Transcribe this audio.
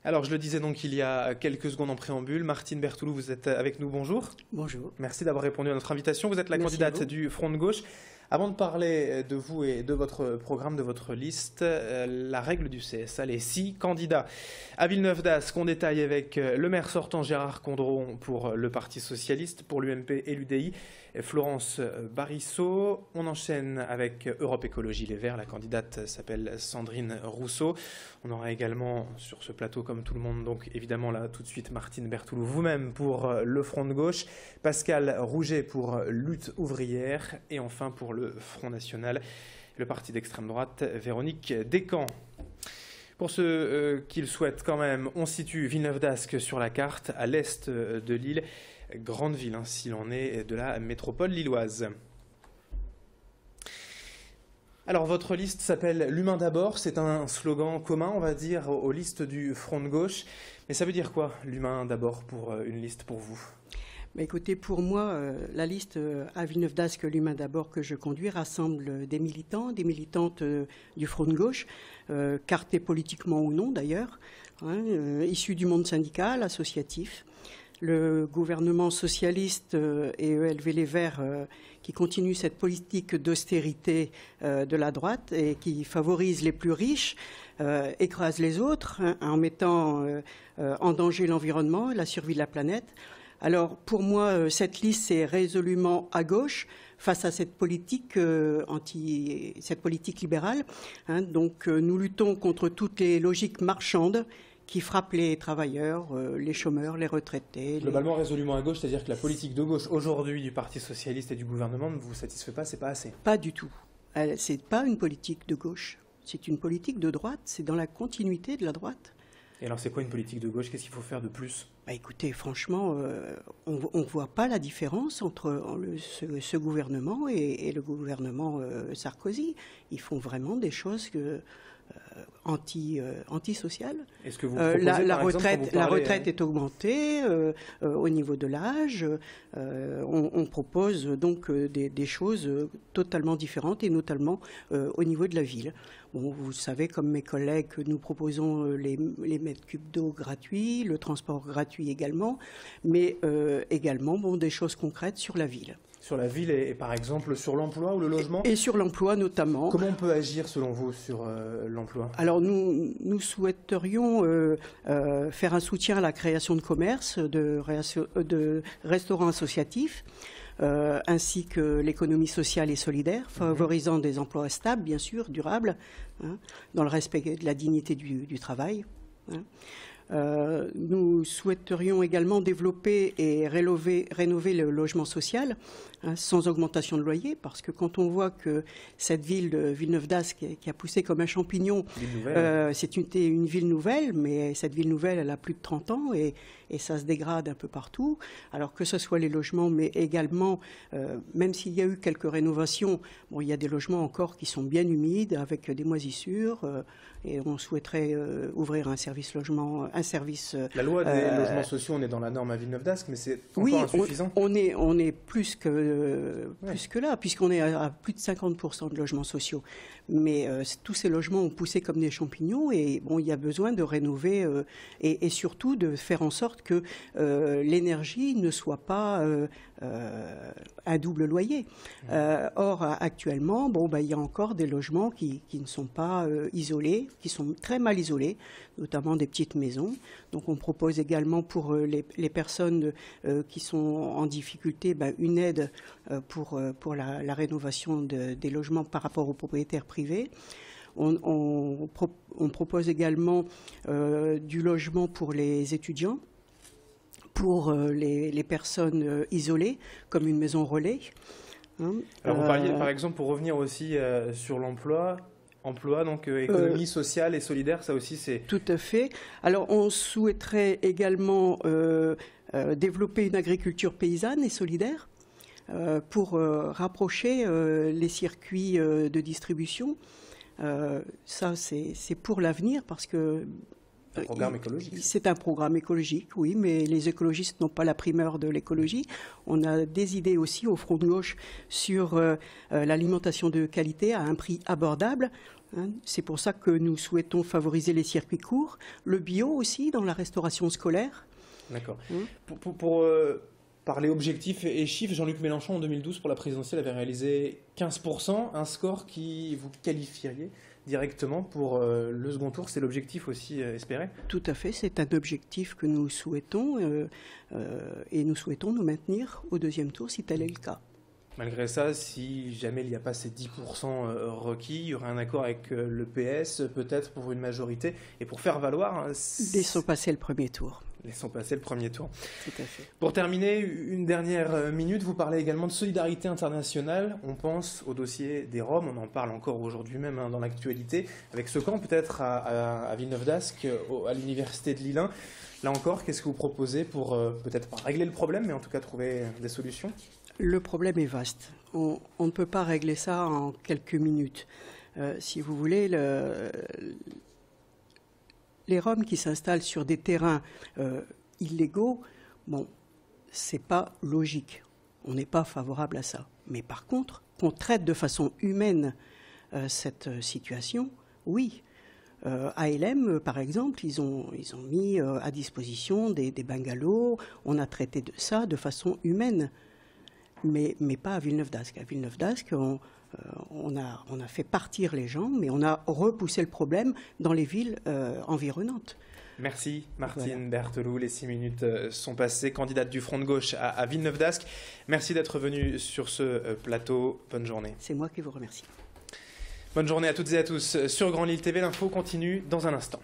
Alors, je le disais donc il y a quelques secondes en préambule, Martine Bertoulou, vous êtes avec nous, bonjour. Bonjour. Merci d'avoir répondu à notre invitation. Vous êtes la Merci candidate du Front de Gauche. Avant de parler de vous et de votre programme, de votre liste, la règle du CSA, les 6 candidats. À Villeneuve-d'Ascq, on détaille avec le maire sortant Gérard Condron pour le Parti Socialiste, pour l'UMP et l'UDI, Florence Barissot. On enchaîne avec Europe Écologie Les Verts. La candidate s'appelle Sandrine Rousseau. On aura également sur ce plateau, comme tout le monde, donc évidemment là tout de suite Martine Bertoulou, vous-même pour le Front de Gauche, Pascal Rouget pour Lutte Ouvrière et enfin pour le Front National, le parti d'extrême droite, Véronique Descamps. Pour ceux qui le souhaitent quand même, on situe Villeneuve-d'Ascq sur la carte, à l'est de l'île, grande ville s'il en est de la métropole lilloise. Alors votre liste s'appelle « L'humain d'abord », c'est un slogan commun, on va dire, aux listes du Front de Gauche. Mais ça veut dire quoi, l'humain d'abord, pour une liste pour vous ? Écoutez, pour moi, la liste à Villeneuve-d'Ascq, l'humain d'abord, que je conduis, rassemble des militants, des militantes du Front de Gauche, cartés politiquement ou non d'ailleurs, issus du monde syndical, associatif. Le gouvernement socialiste et ELV Les Verts qui continue cette politique d'austérité de la droite et qui favorise les plus riches, écrase les autres en mettant en danger l'environnement et la survie de la planète. Alors pour moi, cette liste est résolument à gauche face à cette politique cette politique libérale. Donc nous luttons contre toutes les logiques marchandes qui frappent les travailleurs, les chômeurs, les retraités. Globalement, résolument à gauche, c'est-à-dire que la politique de gauche aujourd'hui du Parti Socialiste et du gouvernement ne vous satisfait pas, c'est pas assez? Pas du tout. C'est pas une politique de gauche, c'est une politique de droite, c'est dans la continuité de la droite. Et alors c'est quoi une politique de gauche? Qu'est-ce qu'il faut faire de plus? Écoutez, franchement, on ne voit pas la différence entre ce gouvernement et le gouvernement Sarkozy. Ils font vraiment des choses antisociales. Est-ce que vous proposez, la retraite est augmentée au niveau de l'âge. On propose donc des choses totalement différentes et notamment au niveau de la ville. Bon, vous savez, comme mes collègues, que nous proposons les mètres cubes d'eau gratuits, le transport gratuit également, mais également des choses concrètes sur la ville. Sur la ville et par exemple sur l'emploi ou le logement? Et sur l'emploi notamment. Comment on peut agir selon vous sur l'emploi? Alors nous souhaiterions faire un soutien à la création de commerces, de restaurants associatifs, ainsi que l'économie sociale et solidaire, favorisant des emplois stables, bien sûr, durables, dans le respect de la dignité du travail. Nous souhaiterions également développer et rénover le logement social sans augmentation de loyer, parce que quand on voit que cette ville de Villeneuve-d'Ascq qui a poussé comme un champignon, c'est une ville nouvelle, mais cette ville nouvelle, elle a plus de 30 ans et ça se dégrade un peu partout. Alors que ce soit les logements, mais également, même s'il y a eu quelques rénovations, il y a des logements encore qui sont bien humides, avec des moisissures, et on souhaiterait ouvrir un service logement, La loi des logements sociaux, on est dans la norme à Villeneuve-d'Ascq, mais c'est encore insuffisant. On est plus que là, puisqu'on est à plus de 50% de logements sociaux. Mais tous ces logements ont poussé comme des champignons et il y a besoin de rénover et surtout de faire en sorte que l'énergie ne soit pas un double loyer. Or, actuellement, il y a encore des logements qui ne sont pas isolés, qui sont très mal isolés, notamment des petites maisons. Donc on propose également pour les personnes qui sont en difficulté une aide pour la rénovation des logements par rapport aux propriétaires privés. On propose également du logement pour les étudiants, pour les personnes isolées, comme une maison relais. Alors vous parliez, par exemple, pour revenir aussi sur l'emploi, donc économie sociale et solidaire, ça aussi c'est... Tout à fait. Alors on souhaiterait également développer une agriculture paysanne et solidaire pour rapprocher les circuits de distribution. Ça c'est pour l'avenir parce que Un programme écologique. C'est un programme écologique, oui, mais les écologistes n'ont pas la primeur de l'écologie. On a des idées aussi au Front de gauche sur l'alimentation de qualité à un prix abordable. C'est pour ça que nous souhaitons favoriser les circuits courts, le bio aussi dans la restauration scolaire. D'accord. Pour parler objectifs et chiffres, Jean-Luc Mélenchon en 2012 pour la présidentielle avait réalisé 15%, un score qui vous qualifieriez directement pour le second tour. C'est l'objectif aussi espéré? Tout à fait, c'est un objectif que nous souhaitons et nous souhaitons nous maintenir au deuxième tour si tel est le cas. Malgré ça, si jamais il n'y a pas ces 10% requis, il y aurait un accord avec le PS, peut-être pour une majorité, et pour faire valoir... Laissons passer le premier tour. Laissons passer le premier tour. Tout à fait. Pour terminer, une dernière minute, vous parlez également de solidarité internationale. On pense au dossier des Roms, on en parle encore aujourd'hui même dans l'actualité, avec ce camp peut-être à Villeneuve-d'Ascq, à l'université de Lille 1. Là encore, qu'est-ce que vous proposez pour peut-être pas régler le problème, mais en tout cas trouver des solutions? Le problème est vaste. On ne peut pas régler ça en quelques minutes. Si vous voulez, les Roms qui s'installent sur des terrains illégaux, bon, c'est pas logique. On n'est pas favorable à ça. Mais par contre, qu'on traite de façon humaine cette situation, oui. ALM, par exemple, ils ont mis à disposition des bungalows. On a traité de ça de façon humaine. Mais pas à Villeneuve-d'Ascq. À Villeneuve-d'Ascq, on a fait partir les gens, mais on a repoussé le problème dans les villes environnantes. Merci Martine Berthelot. Les 6 minutes sont passées. Candidate du Front de gauche à Villeneuve-d'Ascq. Merci d'être venue sur ce plateau. Bonne journée. C'est moi qui vous remercie. Bonne journée à toutes et à tous. Sur Grand Lille TV, l'info continue dans un instant.